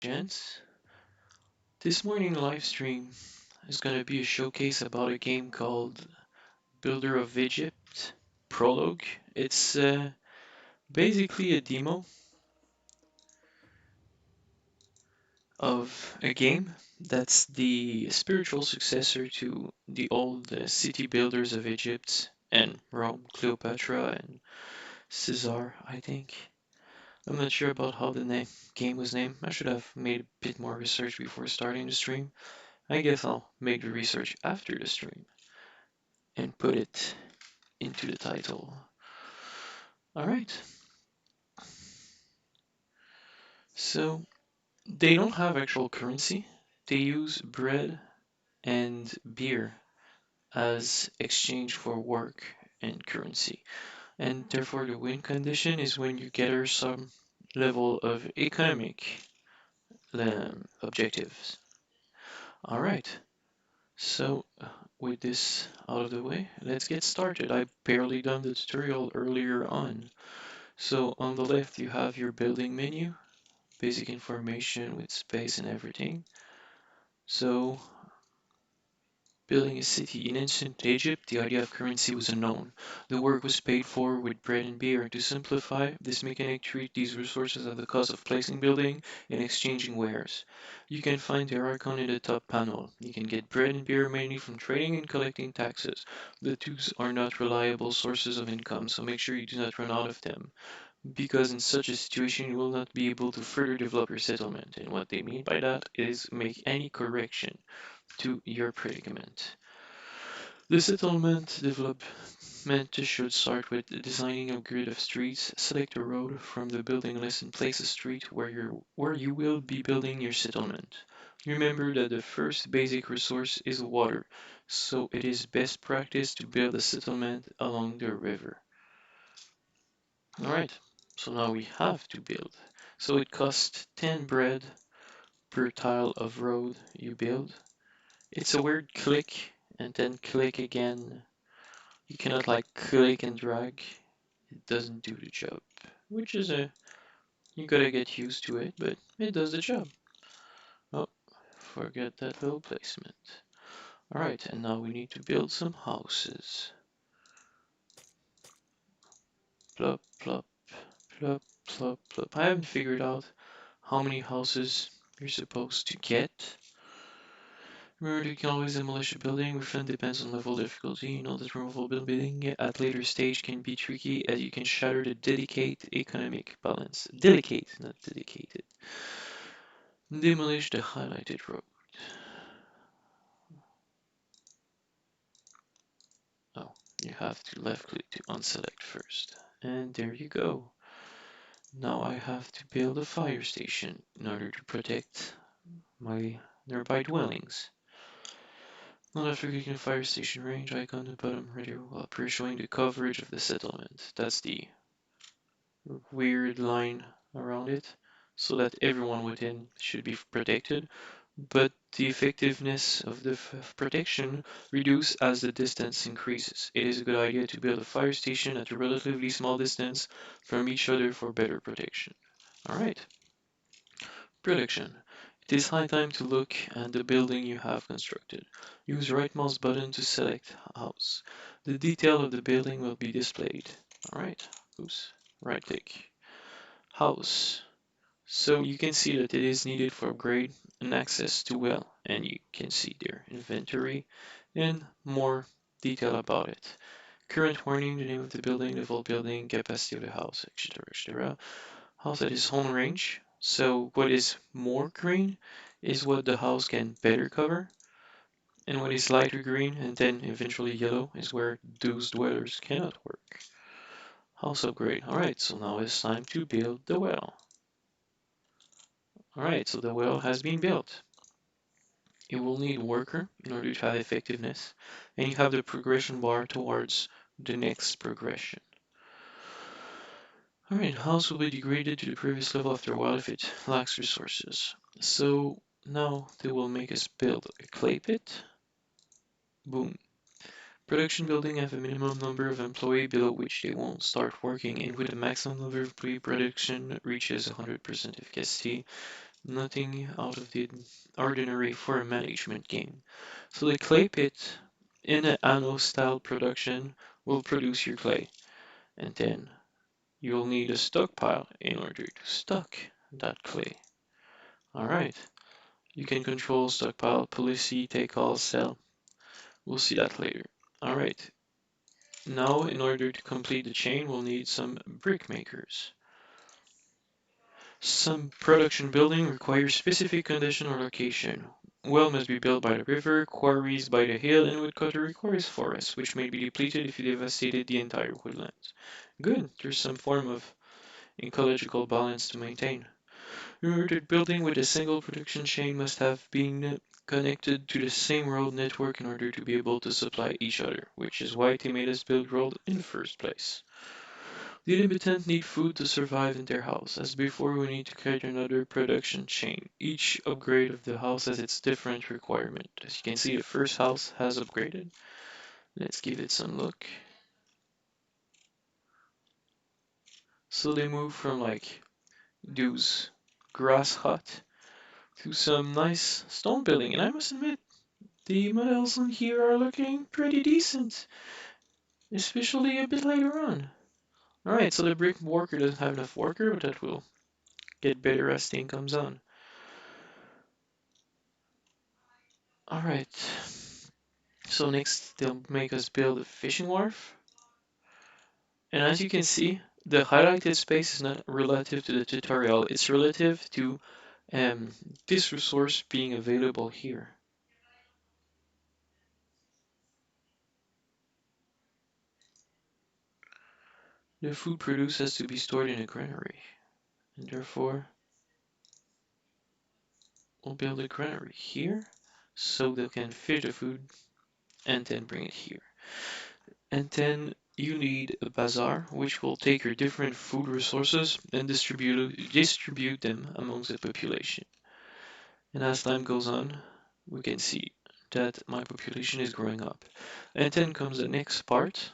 Gents. This morning live stream is going to be a showcase about a game called Builder of Egypt Prologue. It's basically a demo of a game that's the spiritual successor to the old city builders of Egypt and Rome, Cleopatra and Caesar, I think. I'm not sure about how the game was named. I should have made a bit more research before starting the stream. I guess I'll make the research after the stream and put it into the title. Alright, so they don't have actual currency. They use bread and beer as exchange for work and currency. And therefore the win condition is when you gather some level of economic objectives. Alright, so with this out of the way, let's get started. I barely done the tutorial earlier on. So on the left you have your building menu, basic information with space and everything. So building a city in ancient Egypt, the idea of currency was unknown. The work was paid for with bread and beer. To simplify, this mechanic treats these resources at the cost of placing building and exchanging wares. You can find their icon in the top panel. You can get bread and beer mainly from trading and collecting taxes. The two are not reliable sources of income, so make sure you do not run out of them, because in such a situation you will not be able to further develop your settlement. And what they mean by that is make any correction to your predicament. The settlement development should start with designing a grid of streets. Select a road from the building list and place a street where you will be building your settlement. Remember that the first basic resource is water, so it is best practice to build a settlement along the river. Alright, so now we have to build. So it costs 10 bread per tile of road you build. It's a weird click and then click again. You cannot like click and drag. It doesn't do the job, which is you gotta get used to it, but it does the job. Oh, forget that little placement. Alright, and now we need to build some houses. Plop, plop, plop, plop, plop. I haven't figured out how many houses you're supposed to get. Remember, you can always demolish a building. Refund depends on level difficulty. You know that removal building at later stage can be tricky, as you can shatter the delicate economic balance. Delicate, not dedicated. Demolish the highlighted road. Oh, you have to left click to unselect first. And there you go. Now I have to build a fire station in order to protect my nearby dwellings. Not after clicking the fire station range icon at the bottom right here will appear showing the coverage of the settlement. That's the weird line around it, so that everyone within should be protected, but the effectiveness of the protection reduces as the distance increases. It is a good idea to build a fire station at a relatively small distance from each other for better protection. Alright, production. It is high time to look at the building you have constructed. Use right mouse button to select house. The detail of the building will be displayed. Alright, oops, right click. House. So you can see that it is needed for upgrade and access to well, and you can see their inventory and more detail about it. Current warning, the name of the building, level building, capacity of the house, etc. etc. House at its home range. So what is more green is what the house can better cover, and what is lighter green and then eventually yellow is where those dwellers cannot work. House upgrade. Alright, so now it's time to build the well. Alright, so the well has been built. You will need worker in order to have effectiveness, and you have the progression bar towards the next progression. Alright, house will be degraded to the previous level after a while if it lacks resources. So now they will make us build a clay pit. Boom. Production building have a minimum number of employees below which they won't start working, and with a maximum number of employee production reaches 100% efficacy, Nothing out of the ordinary for a management game. So the clay pit in an anno style production will produce your clay, and then you'll need a stockpile in order to stock that clay. Alright, you can control stockpile, policy, take all, sell. We'll see that later. Alright, now in order to complete the chain, we'll need some brick makers. Some production building requires specific condition or location. Well must be built by the river, quarries by the hill, and woodcutter requires forests, which may be depleted if you devastated the entire woodlands. Good, there's some form of ecological balance to maintain. Remember that building with a single production chain must have been connected to the same road network in order to be able to supply each other, which is why they made us build road in the first place. The inhabitants need food to survive in their house. As before, we need to create another production chain. Each upgrade of the house has its different requirement. As you can see, the first house has upgraded. Let's give it some look. So they move from like those grass hut to some nice stone building, and I must admit, the models in here are looking pretty decent, especially a bit later on. Alright, so the brick worker doesn't have enough worker, but that will get better as thing comes on. Alright, so next they'll make us build a fishing wharf. And as you can see, the highlighted space is not relative to the tutorial, it's relative to um, this resource being available here. The food produced has to be stored in a granary, and therefore we'll build a granary here so they can fish the food and then bring it here. And then you need a bazaar, which will take your different food resources and distribute them amongst the population. And as time goes on, we can see that my population is growing up. And then comes the next part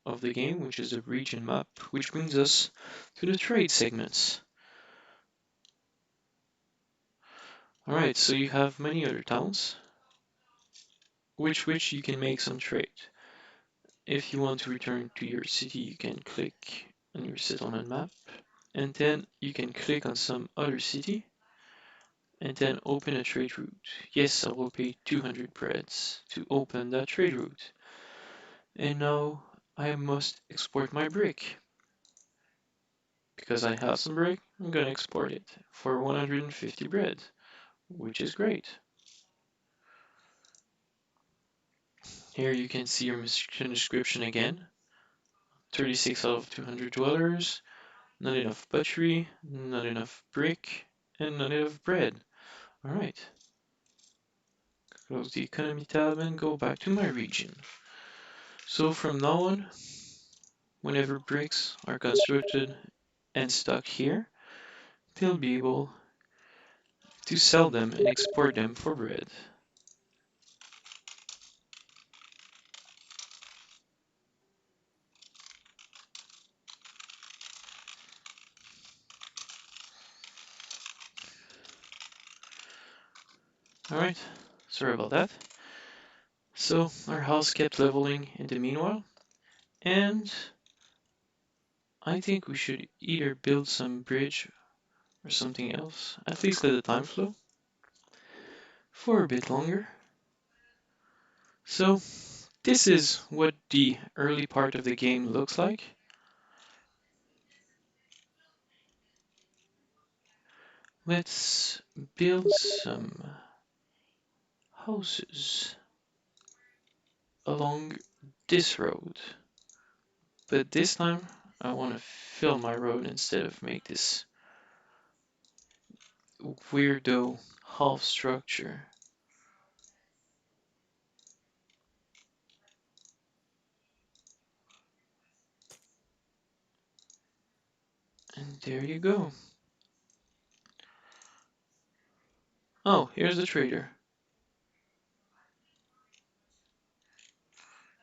of the game, which is the region map, which brings us to the trade segments. Alright, so you have many other towns, which you can make some trade. If you want to return to your city, you can click on your settlement map, and then you can click on some other city, and then open a trade route. Yes, I will pay 200 breads to open that trade route. And now I must export my brick. Because I have some brick, I'm gonna export it for 150 bread, which is great. Here you can see your mission description again. 36 out of 200 dwellers, not enough butchery, not enough brick, and not enough bread. Alright. Close the economy tab and go back to my region. So from now on, whenever bricks are constructed and stuck here, they'll be able to sell them and export them for bread. Alright, sorry about that. So our house kept leveling in the meanwhile, and I think we should either build some bridge or something else, at least let the time flow for a bit longer. So this is what the early part of the game looks like. Let's build some houses along this road. But this time I want to fill my road instead of make this weirdo half structure. And there you go. Oh, here's the trader.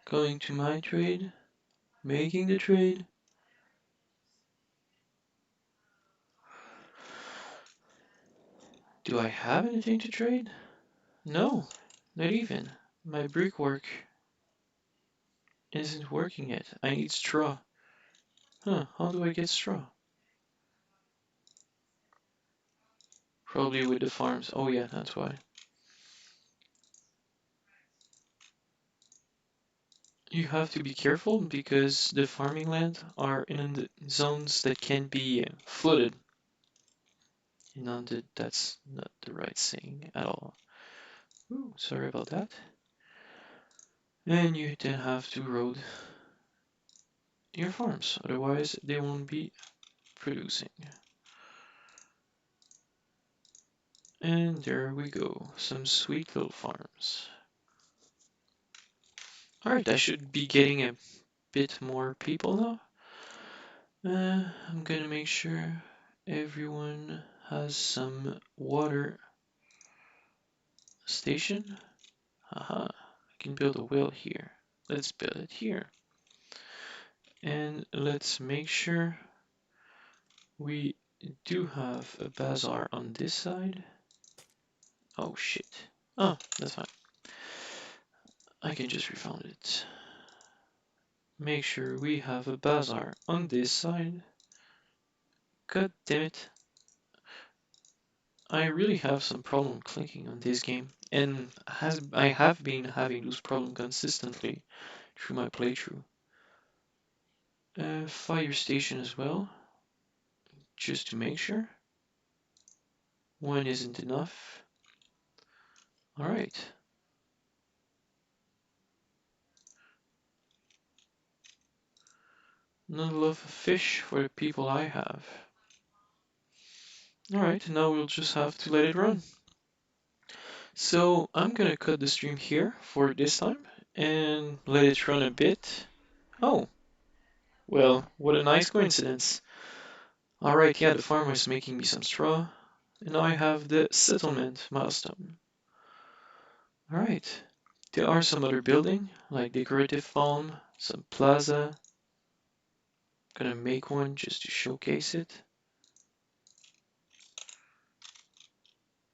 Going to my trade, making the trade. Do I have anything to trade? No, not even. My brickwork isn't working yet. I need straw. Huh, how do I get straw? Probably with the farms. Oh yeah, that's why. You have to be careful because the farming land are in the zones that can be flooded. Inundated, that's not the right saying at all. Ooh, sorry about that. And you then have to road your farms, otherwise they won't be producing. And there we go, some sweet little farms. Alright, I should be getting a bit more people now. I'm gonna make sure everyone has some water station. Haha, I can build a well here. Let's build it here. And let's make sure we do have a bazaar on this side. Oh shit. Oh, that's fine. I can just refound it. Make sure we have a bazaar on this side. God damn it. I really have some problem clicking on this game, and I have been having those problems consistently through my playthrough. Fire station as well, just to make sure. One isn't enough. Alright. Not a lot of fish for the people I have. Alright, now we'll just have to let it run. So I'm gonna cut the stream here for this time and let it run a bit. Oh, well, what a nice coincidence. Alright, yeah, the farmer is making me some straw, and now I have the settlement milestone. Alright, there are some other building, like decorative palm, some plaza. Gonna make one just to showcase it.